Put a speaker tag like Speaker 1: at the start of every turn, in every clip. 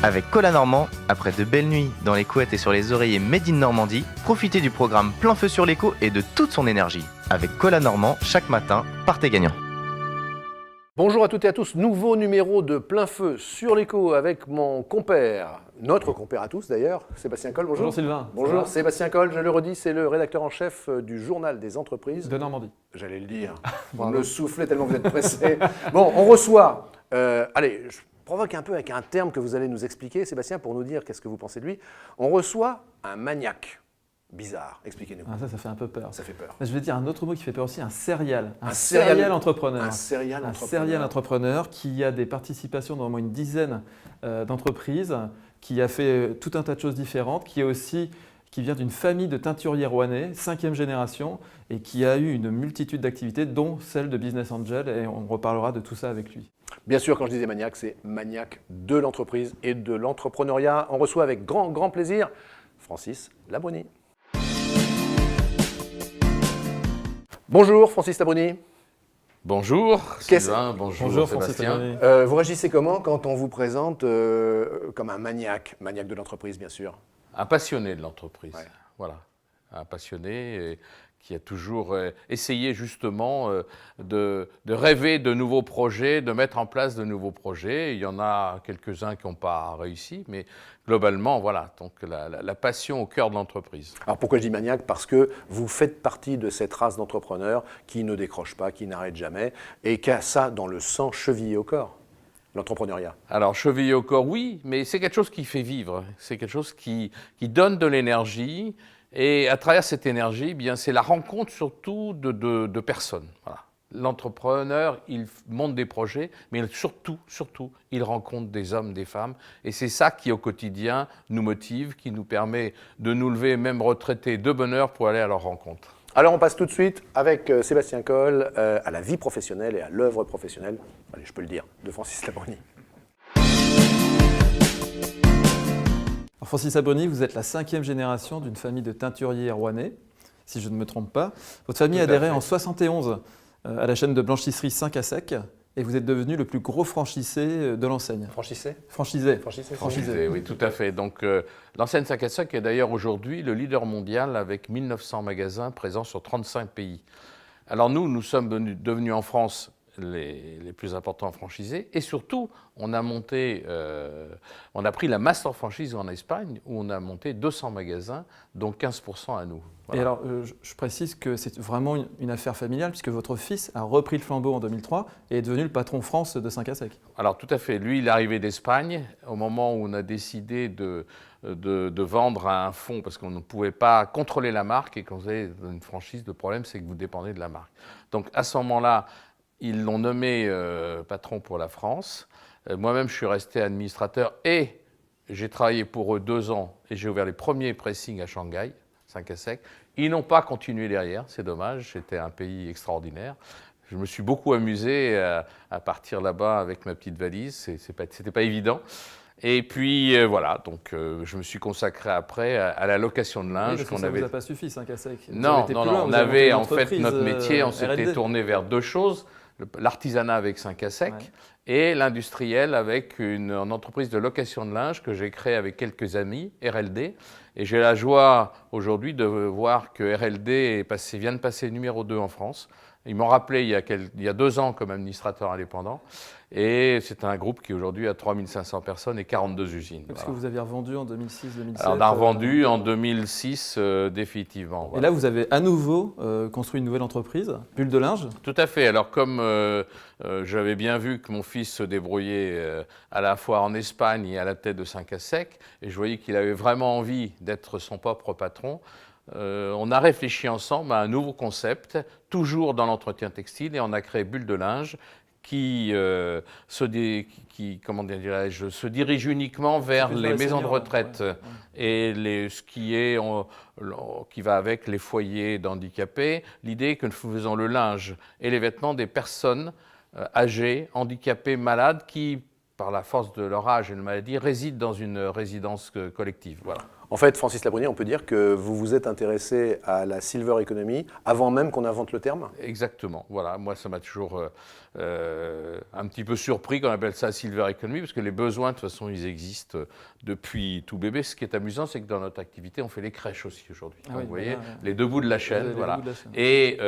Speaker 1: Avec Cola Normand, après de belles nuits dans les couettes et sur les oreillers Made in Normandie, profitez du programme Plein Feu sur l'écho et de toute son énergie. Avec Cola Normand, chaque matin, partez gagnant.
Speaker 2: Bonjour à toutes et à tous, nouveau numéro de Plein Feu sur l'écho avec mon compère, notre compère à tous d'ailleurs, Sébastien Coll, bonjour.
Speaker 3: Bonjour Sylvain.
Speaker 2: Bonjour Sébastien Coll, je le redis, c'est le rédacteur en chef du journal des entreprises.
Speaker 3: De Normandie.
Speaker 2: J'allais le dire, vous me le soufflez tellement vous êtes pressé. Bon, on reçoit, allez, je provoque un peu avec un terme que vous allez nous expliquer, Sébastien, pour nous dire qu'est-ce que vous pensez de lui. On reçoit un maniaque. Bizarre, expliquez-nous.
Speaker 3: Ah, ça fait un peu peur.
Speaker 2: Ça fait peur.
Speaker 3: Mais je vais dire un autre mot qui fait peur aussi, un serial.
Speaker 2: Un serial
Speaker 3: entrepreneur.
Speaker 2: Un serial
Speaker 3: Un
Speaker 2: entrepreneur.
Speaker 3: serial entrepreneur qui a des participations dans au moins une dizaine d'entreprises, qui a fait tout un tas de choses différentes, qui vient d'une famille de teinturiers rouennais, 5e génération, et qui a eu une multitude d'activités, dont celle de Business Angel, et on reparlera de tout ça avec lui.
Speaker 2: Bien sûr, quand je disais maniaque, c'est maniaque de l'entreprise et de l'entrepreneuriat. On reçoit avec grand plaisir Francis Labruni. Bonjour Francis Labruni.
Speaker 4: Bonjour Sylvain, bonjour Sébastien.
Speaker 2: Vous réagissez comment quand on vous présente comme un maniaque de l'entreprise bien sûr?
Speaker 4: Un passionné de l'entreprise,
Speaker 2: ouais.
Speaker 4: Voilà. Un passionné qui a toujours essayé justement de rêver de nouveaux projets, de mettre en place de nouveaux projets. Il y en a quelques-uns qui n'ont pas réussi, mais globalement, voilà, donc la passion au cœur de l'entreprise.
Speaker 2: Alors pourquoi je dis maniaque? Parce que vous faites partie de cette race d'entrepreneurs qui ne décroche pas, qui n'arrête jamais, et qui a ça dans le sang chevillé au corps. L'entrepreneuriat.
Speaker 4: Alors, chevillé au corps, oui, mais c'est quelque chose qui fait vivre. C'est quelque chose qui donne de l'énergie. Et à travers cette énergie, eh bien, c'est la rencontre surtout de personnes. Voilà. L'entrepreneur, il monte des projets, mais surtout, il rencontre des hommes, des femmes. Et c'est ça qui, au quotidien, nous motive, qui nous permet de nous lever, même retraités, de bonne heure pour aller à leur rencontre.
Speaker 2: Alors on passe tout de suite avec Sébastien Coll à la vie professionnelle et à l'œuvre professionnelle, allez, je peux le dire, de Francis Labruni.
Speaker 3: Francis Labruni, vous êtes la 5e génération d'une famille de teinturiers rouennais, si je ne me trompe pas. Votre famille a adhéré en 71 à la chaîne de blanchisserie 5 à Sec, et vous êtes devenu le plus gros franchisé de l'enseigne. Franchisé,
Speaker 4: oui, tout à fait. Donc, l'enseigne 5 à Sec est d'ailleurs aujourd'hui le leader mondial avec 1900 magasins présents sur 35 pays. Alors nous sommes devenus en France les plus importants franchisés, et surtout, on a pris la master franchise en Espagne, où on a monté 200 magasins, dont 15% à nous. Voilà.
Speaker 3: Et alors, je précise que c'est vraiment une affaire familiale, puisque votre fils a repris le flambeau en 2003 et est devenu le patron France de 5 à Sec.
Speaker 4: Alors tout à fait. Lui, il est arrivé d'Espagne au moment où on a décidé de vendre à un fonds parce qu'on ne pouvait pas contrôler la marque, et quand vous avez une franchise, le problème c'est que vous dépendez de la marque. Donc à ce moment-là, ils l'ont nommé patron pour la France. Moi-même, je suis resté administrateur et j'ai travaillé pour eux 2 ans et j'ai ouvert les premiers pressings à Shanghai, 5 à Sec. Ils n'ont pas continué derrière, c'est dommage, c'était un pays extraordinaire. Je me suis beaucoup amusé à partir là-bas avec ma petite valise, c'était pas évident. Et puis voilà, donc je me suis consacré après à la location de linge.
Speaker 3: Oui, parce que ça ne vous a pas suffi, 5 à Sec.
Speaker 4: Non, on avait en fait notre métier, on s'était tourné vers 2 choses. L'artisanat avec 5 à Sec, ouais, et l'industriel avec une entreprise de location de linge que j'ai créée avec quelques amis, RLD. Et j'ai la joie aujourd'hui de voir que RLD vient de passer numéro 2 en France. Ils m'ont rappelé il y a 2 ans comme administrateur indépendant. Et c'est un groupe qui aujourd'hui a 3500 personnes et 42 usines.
Speaker 3: Parce que vous aviez revendu en 2006-2007.
Speaker 4: Alors on a revendu en 2006 définitivement.
Speaker 3: Voilà. Et là, vous avez à nouveau construit une nouvelle entreprise, Bulle de linge.
Speaker 4: Tout à fait. Alors comme j'avais bien vu que mon fils se débrouillait à la fois en Espagne et à la tête de 5 à Sec, et je voyais qu'il avait vraiment envie d'être son propre patron, on a réfléchi ensemble à un nouveau concept, toujours dans l'entretien textile, et on a créé Bulle de linge, qui se dirige uniquement vers les maisons de retraite, ouais. Et ce qui va avec les foyers d'handicapés. L'idée est que nous faisons le linge et les vêtements des personnes âgées, handicapées, malades, qui par la force de leur âge et de maladie, résident dans une résidence collective. Voilà.
Speaker 2: En fait, Francis Labrunière, on peut dire que vous vous êtes intéressé à la silver economy avant même qu'on invente le terme?
Speaker 4: Exactement. Voilà. Moi, ça m'a toujours un petit peu surpris qu'on appelle ça silver economy, parce que les besoins, de toute façon, ils existent depuis tout bébé. Ce qui est amusant, c'est que dans notre activité, on fait les crèches aussi aujourd'hui.
Speaker 3: Ah oui,
Speaker 4: vous voyez,
Speaker 3: ouais.
Speaker 4: les deux bouts de la chaîne.
Speaker 3: Les
Speaker 4: Voilà.
Speaker 3: bouts de la chaîne.
Speaker 4: Et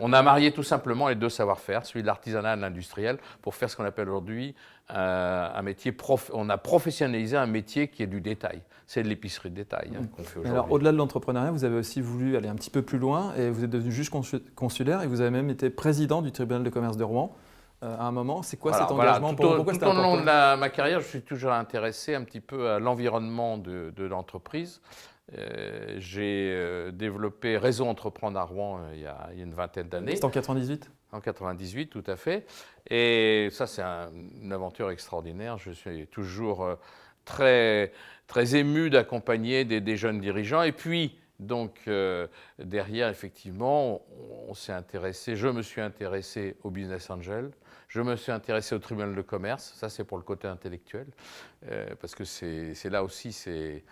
Speaker 4: on a marié tout simplement les deux savoir-faire, celui de l'artisanat et de l'industriel, pour faire ce qu'on appelle aujourd'hui un métier. On a professionnalisé un métier qui est du détail. C'est de l'épicerie de détail qu'on fait aujourd'hui.
Speaker 3: Alors, au-delà de l'entrepreneuriat, vous avez aussi voulu aller un petit peu plus loin et vous êtes devenu juge consulaire et vous avez même été président du tribunal de commerce de Rouen à un moment. C'est quoi cet engagement?
Speaker 4: Tout au
Speaker 3: c'était
Speaker 4: long
Speaker 3: important
Speaker 4: de ma carrière, je suis toujours intéressé un petit peu à l'environnement de l'entreprise. J'ai développé Réseau Entreprendre à Rouen il y a une vingtaine d'années.
Speaker 3: C'était en 98?
Speaker 4: En 98, tout à fait. Et ça, c'est une aventure extraordinaire. Je suis toujours très, très ému d'accompagner des jeunes dirigeants. Et puis, donc, derrière, effectivement, je me suis intéressé au business angel. Je me suis intéressé au tribunal de commerce. Ça, c'est pour le côté intellectuel. Parce que c'est là aussi, c'est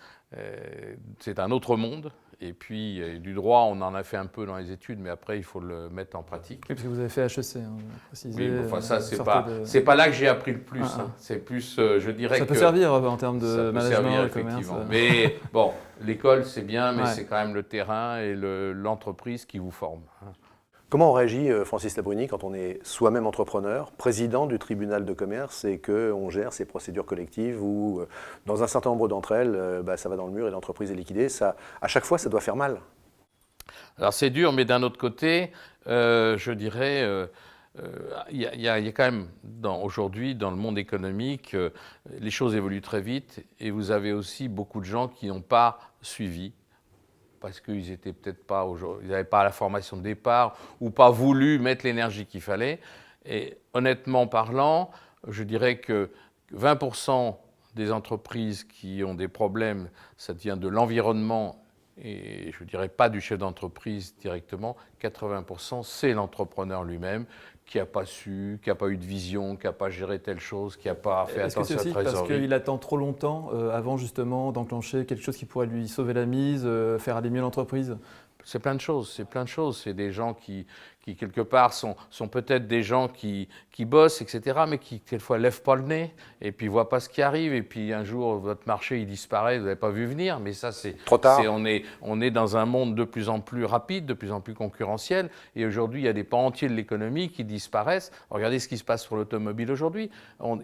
Speaker 4: un autre monde. Et puis, du droit, on en a fait un peu dans les études, mais après, il faut le mettre en pratique.
Speaker 3: Oui, parce que vous avez fait HEC, précisé.
Speaker 4: Oui, enfin, ça, c'est pas là que j'ai appris le plus. C'est plus, je dirais que...
Speaker 3: Ça peut servir en termes de management, de commerce.
Speaker 4: Mais bon, l'école, c'est bien, mais c'est quand même le terrain et l'entreprise qui vous forme.
Speaker 2: Comment on réagit, Francis Labrunière, quand on est soi-même entrepreneur, président du tribunal de commerce et qu'on gère ces procédures collectives où, dans un certain nombre d'entre elles, ça va dans le mur et l'entreprise est liquidée? À chaque fois, ça doit faire mal.
Speaker 4: Alors c'est dur, mais d'un autre côté, je dirais, il y a quand même, aujourd'hui, dans le monde économique, les choses évoluent très vite et vous avez aussi beaucoup de gens qui n'ont pas suivi, parce qu'ils étaient peut-être pas, ils n'avaient pas la formation de départ ou pas voulu mettre l'énergie qu'il fallait. Et honnêtement parlant, je dirais que 20% des entreprises qui ont des problèmes, ça vient de l'environnement et je ne dirais pas du chef d'entreprise directement. 80%, c'est l'entrepreneur lui-même qui n'a pas su, qui n'a pas eu de vision, qui n'a pas géré telle chose, qui n'a pas fait attention à la trésorerie.
Speaker 3: Parce qu'il attend trop longtemps avant justement d'enclencher quelque chose qui pourrait lui sauver la mise, faire aller mieux l'entreprise?
Speaker 4: C'est plein de choses, c'est plein de choses. C'est des gens qui quelque part, sont peut-être des gens qui bossent, etc., mais qui, quelquefois, ne lèvent pas le nez et puis ne voient pas ce qui arrive. Et puis, un jour, votre marché, il disparaît, vous n'avez pas vu venir. Mais ça, c'est
Speaker 2: trop tard.
Speaker 4: On est dans un monde de plus en plus rapide, de plus en plus concurrentiel. Et aujourd'hui, il y a des pans entiers de l'économie qui disparaissent. Regardez ce qui se passe sur l'automobile aujourd'hui.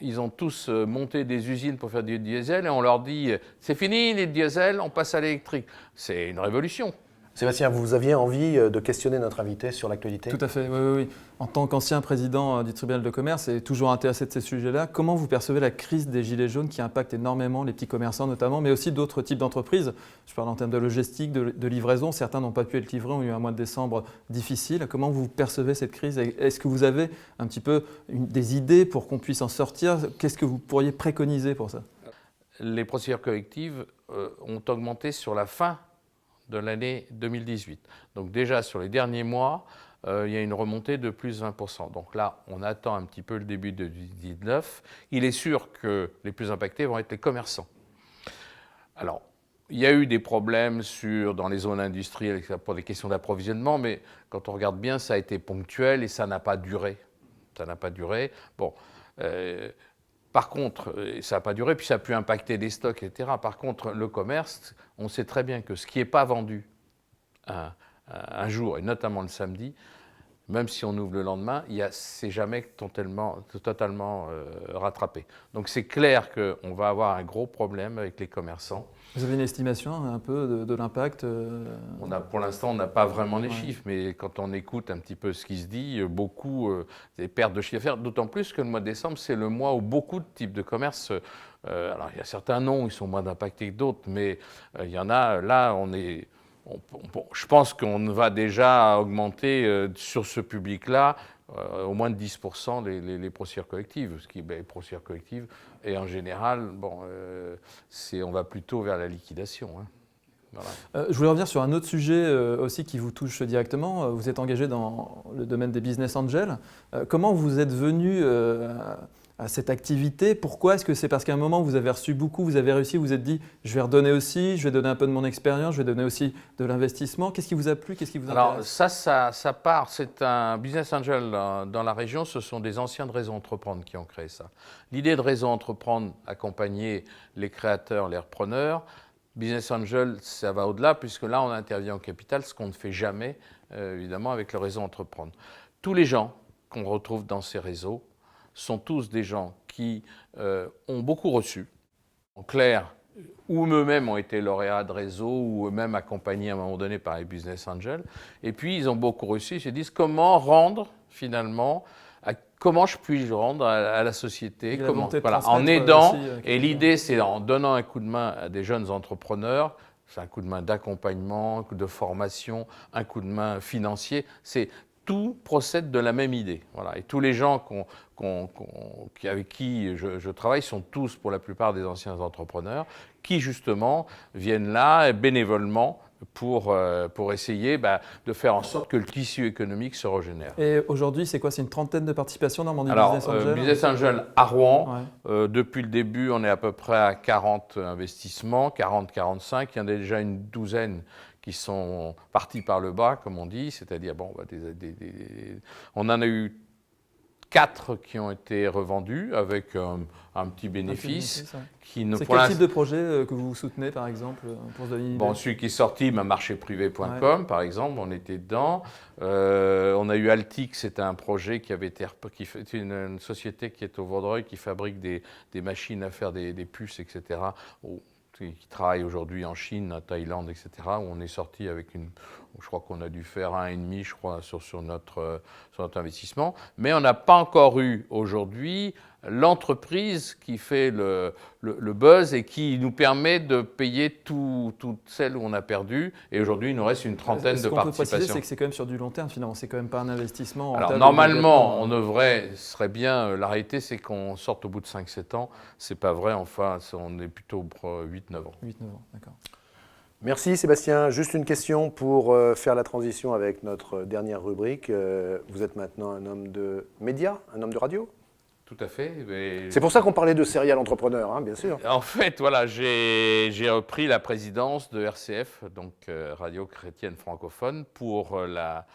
Speaker 4: Ils ont tous monté des usines pour faire du diesel et on leur dit « c'est fini les diesels, on passe à l'électrique ». C'est une révolution.
Speaker 2: Sébastien, vous aviez envie de questionner notre invité sur l'actualité?
Speaker 3: Tout à fait, oui. En tant qu'ancien président du tribunal de commerce et toujours intéressé de ces sujets-là, comment vous percevez la crise des gilets jaunes qui impacte énormément les petits commerçants notamment, mais aussi d'autres types d'entreprises? Je parle en termes de logistique, de livraison. Certains n'ont pas pu être livrés, ont eu un mois de décembre difficile. Comment vous percevez cette crise? Est-ce que vous avez un petit peu des idées pour qu'on puisse en sortir? Qu'est-ce que vous pourriez préconiser pour ça?
Speaker 4: Les procédures collectives ont augmenté sur la fin de l'année 2018. Donc déjà, sur les derniers mois, il y a une remontée de plus de 20%. Donc là, on attend un petit peu le début de 2019. Il est sûr que les plus impactés vont être les commerçants. Alors, il y a eu des problèmes dans les zones industrielles pour des questions d'approvisionnement, mais quand on regarde bien, ça a été ponctuel et ça n'a pas duré. Ça n'a pas duré. Bon. Par contre, ça n'a pas duré, puis ça a pu impacter des stocks, etc. Par contre, le commerce, on sait très bien que ce qui n'est pas vendu un jour, et notamment le samedi, même si on ouvre le lendemain, c'est jamais totalement rattrapé. Donc c'est clair qu'on va avoir un gros problème avec les commerçants.
Speaker 3: Vous avez une estimation un peu de l'impact?
Speaker 4: Pour l'instant, on n'a pas vraiment les chiffres, mais quand on écoute un petit peu ce qui se dit, beaucoup des pertes de chiffre d'affaires, d'autant plus que le mois de décembre, c'est le mois où beaucoup de types de commerces, alors il y a certains noms, ils sont moins impactés que d'autres, mais il y en a, là, je pense qu'on va déjà augmenter sur ce public-là au moins de 10% les procédures collectives. Les procédures collectives, et en général, on va plutôt vers la liquidation. Hein. Voilà.
Speaker 3: Je voulais revenir sur un autre sujet aussi qui vous touche directement. Vous êtes engagé dans le domaine des business angels. Comment vous êtes venu à cette activité. Pourquoi? Est-ce que c'est parce qu'à un moment, vous avez reçu beaucoup, vous avez réussi, vous vous êtes dit, je vais redonner aussi, je vais donner un peu de mon expérience, je vais donner aussi de l'investissement. Qu'est-ce qui vous a plu? Qu'est-ce qui vous intéresse?
Speaker 4: Alors ça part, c'est un business angel dans la région, ce sont des anciens de Réseau Entreprendre qui ont créé ça. L'idée de Réseau Entreprendre, accompagner les créateurs, les repreneurs. Business angel, ça va au-delà, puisque là, on intervient au capital, ce qu'on ne fait jamais, évidemment, avec le Réseau Entreprendre. Tous les gens qu'on retrouve dans ces réseaux sont tous des gens qui ont beaucoup reçu. En clair, ou eux-mêmes ont été lauréats de réseau, ou eux-mêmes accompagnés à un moment donné par les business angels. Et puis, ils ont beaucoup reçu, ils se disent comment rendre, finalement, comment je puis rendre à la société, en aidant. Aussi, et l'idée, c'est en donnant un coup de main à des jeunes entrepreneurs. C'est un coup de main d'accompagnement, un coup de formation, un coup de main financier. Tout procède de la même idée. Voilà. Et tous les gens avec qui je travaille sont tous, pour la plupart, des anciens entrepreneurs qui, justement, viennent là bénévolement pour essayer de faire en sorte que le tissu économique se régénère.
Speaker 3: Et aujourd'hui, c'est quoi? C'est une trentaine de participations dans Normandie
Speaker 4: Business Angel? Business Angel à Rouen, ouais. Depuis le début, on est à peu près à 40 investissements, 40-45. Il y en a déjà une douzaine qui sont partis par le bas, comme on dit, c'est-à-dire, on en a eu 4 qui ont été revendus avec un petit bénéfice.
Speaker 3: C'est quel type de projet que vous soutenez, par exemple, pour se donner une idée?
Speaker 4: Celui qui est sorti, marchéprivé.com, ouais. Par exemple, on était dedans. On a eu Altic, c'était un projet qui avait été une société qui est au Vaudreuil, qui fabrique des machines à faire des puces, etc., qui travaille aujourd'hui en Chine, en Thaïlande, etc., où on est sorti avec je crois qu'on a dû faire 1,5, je crois, sur notre investissement. Mais on n'a pas encore eu aujourd'hui l'entreprise qui fait le buzz et qui nous permet de payer toutes celles où on a perdu. Et aujourd'hui, il nous reste une trentaine de participations.
Speaker 3: Ce qu'on peut préciser, c'est que c'est quand même sur du long terme, finalement. C'est quand même pas un investissement.
Speaker 4: Alors, normalement, ce serait bien. La réalité, c'est qu'on sorte au bout de 5-7 ans. C'est pas vrai. Enfin, on est plutôt 8-9 ans.
Speaker 3: 8-9 ans, d'accord.
Speaker 2: Merci Sébastien. Juste une question pour faire la transition avec notre dernière rubrique. Vous êtes maintenant un homme de médias, un homme de radio?
Speaker 4: Tout à fait. Mais...
Speaker 2: C'est pour ça qu'on parlait de serial entrepreneur, hein, bien sûr.
Speaker 4: En fait, voilà, j'ai repris la présidence de RCF, donc Radio Chrétienne Francophone, pour la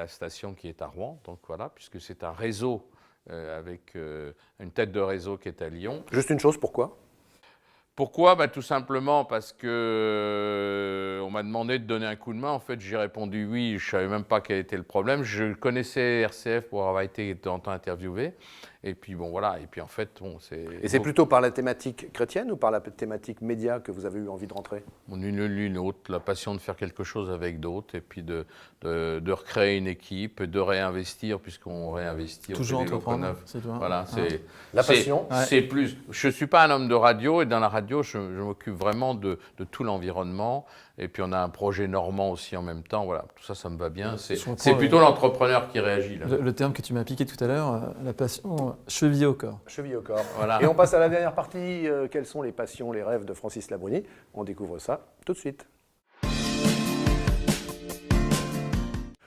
Speaker 4: station qui est à Rouen. Donc voilà, puisque c'est un réseau avec une tête de réseau qui est à Lyon.
Speaker 2: Juste une chose, pourquoi ?
Speaker 4: Pourquoi? Tout simplement parce que on m'a demandé de donner un coup de main. En fait, j'ai répondu oui. Je ne savais même pas quel était le problème. Je connaissais RCF pour avoir été de temps en temps interviewé. Et puis bon, voilà. Et puis en fait, c'est...
Speaker 2: Et c'est plutôt par la thématique chrétienne ou par la thématique média que vous avez eu envie de rentrer?
Speaker 4: L'une autre, la passion de faire quelque chose avec d'autres et puis de recréer une équipe, de réinvestir puisqu'on réinvestit.
Speaker 3: Toujours entreprendre.
Speaker 4: Voilà, c'est
Speaker 2: la passion.
Speaker 4: C'est plus. Je suis pas un homme de radio et dans la radio, je m'occupe vraiment de tout l'environnement. Et puis on a un projet normand aussi en même temps. Voilà, tout ça, ça me va bien. C'est plutôt l'entrepreneur qui réagit là.
Speaker 3: Le terme que tu m'as appliqué tout à l'heure, la passion chevillée au corps.
Speaker 2: Chevillée au corps.
Speaker 4: Voilà.
Speaker 2: Et on passe à la dernière partie. Quelles sont les passions, les rêves de Francis Labruni? On découvre ça tout de suite.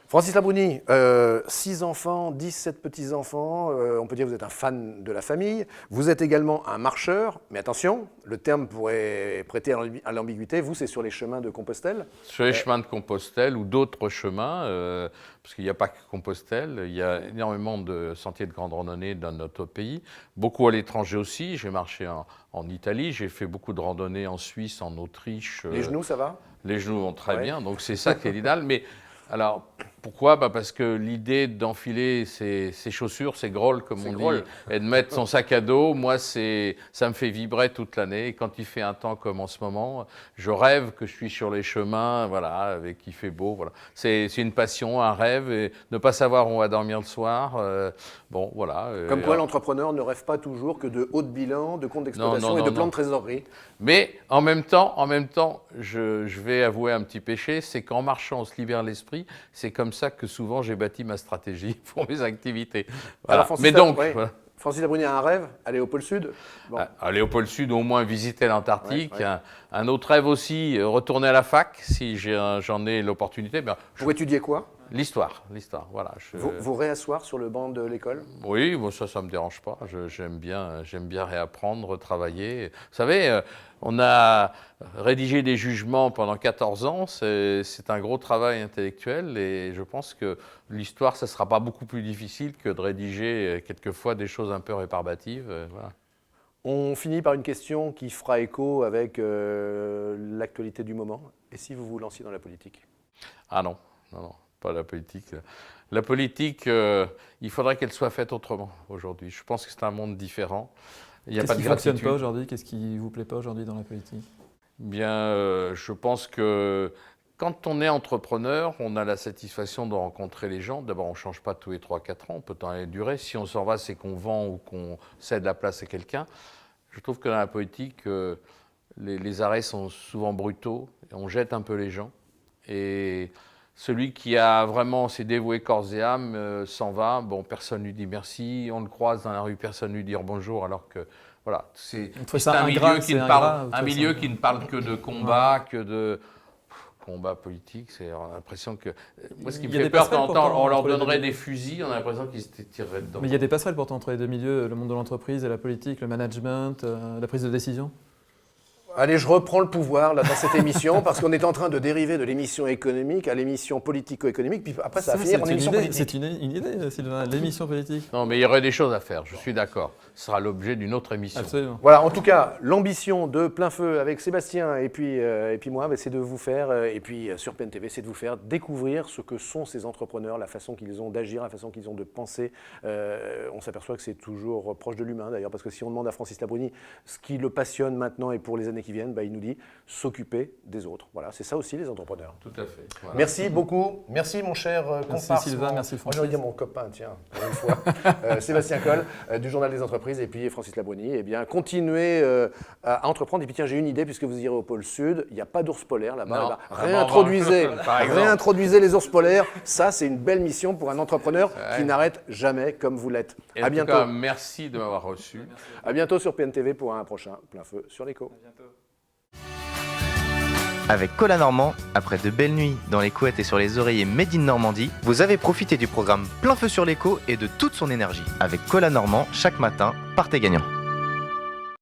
Speaker 2: Francis Labruni, 6 enfants, 17 petits-enfants, on peut dire que vous êtes un fan de la famille. Vous êtes également un marcheur, mais attention, le terme pourrait prêter à l'ambiguïté. Vous, c'est sur les chemins de Compostelle?
Speaker 4: Sur les chemins de Compostelle ou d'autres chemins, parce qu'il n'y a pas que Compostelle, il y a énormément de sentiers de grande randonnée dans notre pays, beaucoup à l'étranger aussi. J'ai marché en Italie, j'ai fait beaucoup de randonnées en Suisse, en Autriche.
Speaker 2: Les genoux, ça va?
Speaker 4: Les genoux vont très bien, donc c'est ça qui est l'idéal. Mais alors, pourquoi? Parce que l'idée d'enfiler ses chaussures, ses grolles, comme on dit, et de mettre son sac à dos, moi, ça me fait vibrer toute l'année. Et quand il fait un temps comme en ce moment, je rêve que je suis sur les chemins, voilà, avec qu'il fait beau. Voilà. C'est une passion, un rêve, et ne pas savoir où on va dormir le soir. Bon, voilà.
Speaker 2: Comme quoi, l'entrepreneur ne rêve pas toujours que de haut de bilan, de compte d'exploitation et de plan de trésorerie.
Speaker 4: Mais en même temps, je vais avouer un petit péché, c'est qu'en marchant, on se libère l'esprit. C'est comme ça que souvent j'ai bâti ma stratégie pour mes activités. Voilà.
Speaker 2: Alors, Francis Labruni a un rêve, aller au pôle Sud.
Speaker 4: Bon. Aller au pôle Sud, au moins visiter l'Antarctique. Ouais. Un autre rêve aussi, retourner à la fac, si j'en ai l'opportunité.
Speaker 2: Pour étudier quoi?
Speaker 4: L'histoire, voilà.
Speaker 2: Vous réasseoir sur le banc de l'école?
Speaker 4: Oui, bon, ça ne me dérange pas. J'aime bien réapprendre, retravailler. Vous savez, on a rédigé des jugements pendant 14 ans. C'est un gros travail intellectuel et je pense que l'histoire, ça ne sera pas beaucoup plus difficile que de rédiger quelquefois des choses un peu réparbatives. Voilà.
Speaker 2: On finit par une question qui fera écho avec l'actualité du moment. Et si vous vous lanciez dans la politique?
Speaker 4: Ah non, pas la politique. La politique, il faudrait qu'elle soit faite autrement aujourd'hui. Je pense que c'est un monde différent. Il n'y a pas de
Speaker 3: Qu'est-ce qui ne fonctionne
Speaker 4: gratitude.
Speaker 3: pas aujourd'hui? Qu'est-ce qui ne vous plaît pas aujourd'hui dans la politique?
Speaker 4: Bien, je pense que quand on est entrepreneur, on a la satisfaction de rencontrer les gens. D'abord, on ne change pas tous les 3-4 ans, on peut en aller durer. Si on s'en va, c'est qu'on vend ou qu'on cède la place à quelqu'un. Je trouve que dans la politique, les arrêts sont souvent brutaux. On jette un peu les gens. Et celui qui a vraiment s'est dévoué corps et âme s'en va. Bon, personne ne lui dit merci. On le croise dans la rue, personne ne lui dit bonjour. Alors que, voilà, c'est un milieu qui ne parle que de combat, que de combat politique. C'est l'impression que. Moi, ce qui me fait peur, on leur donnerait des fusils, on a l'impression qu'ils se tireraient dedans.
Speaker 3: Mais il y a des passerelles pourtant entre les deux milieux, le monde de l'entreprise et la politique, le management, la prise de décision.
Speaker 2: Allez, je reprends le pouvoir là, dans cette émission parce qu'on est en train de dériver de l'émission économique à l'émission politico-économique. Puis après, ça va finir en émission politique.
Speaker 3: C'est une idée, Sylvain, l'émission politique.
Speaker 4: Non, mais il y aurait des choses à faire, je suis d'accord. Ce sera l'objet d'une autre émission.
Speaker 3: Absolument.
Speaker 2: Voilà, en tout cas, l'ambition de Plein Feu avec Sébastien et puis moi, c'est de vous faire, et puis sur PNTV, c'est de vous faire découvrir ce que sont ces entrepreneurs, la façon qu'ils ont d'agir, la façon qu'ils ont de penser. On s'aperçoit que c'est toujours proche de l'humain d'ailleurs, parce que si on demande à Francis Labruni ce qui le passionne maintenant et pour les années qui viennent, il nous dit s'occuper des autres. Voilà, c'est ça aussi les entrepreneurs.
Speaker 4: Tout à fait. Voilà.
Speaker 2: Merci beaucoup. Merci mon cher comparse.
Speaker 3: Merci Sylvain, merci Francis.
Speaker 2: J'aurais dit mon copain, tiens, pour une fois. Sébastien Coll du Journal des Entreprises et puis Francis Labruni. Eh bien, continuez à entreprendre. Et puis tiens, j'ai une idée, puisque vous irez au pôle Sud, il n'y a pas d'ours polaire là-bas. Réintroduisez les ours polaires. Ça, c'est une belle mission pour un entrepreneur qui n'arrête jamais comme vous l'êtes.
Speaker 4: Et
Speaker 2: à bientôt.
Speaker 4: En tout cas, merci de m'avoir reçu.
Speaker 2: À bientôt sur PNTV pour un prochain Plein Feu sur l'écho.
Speaker 3: À bientôt.
Speaker 1: Avec Cola Normand, après de belles nuits dans les couettes et sur les oreillers Made in Normandie, vous avez profité du programme Plein Feu sur l'écho et de toute son énergie. Avec Cola Normand, chaque matin, partez gagnant.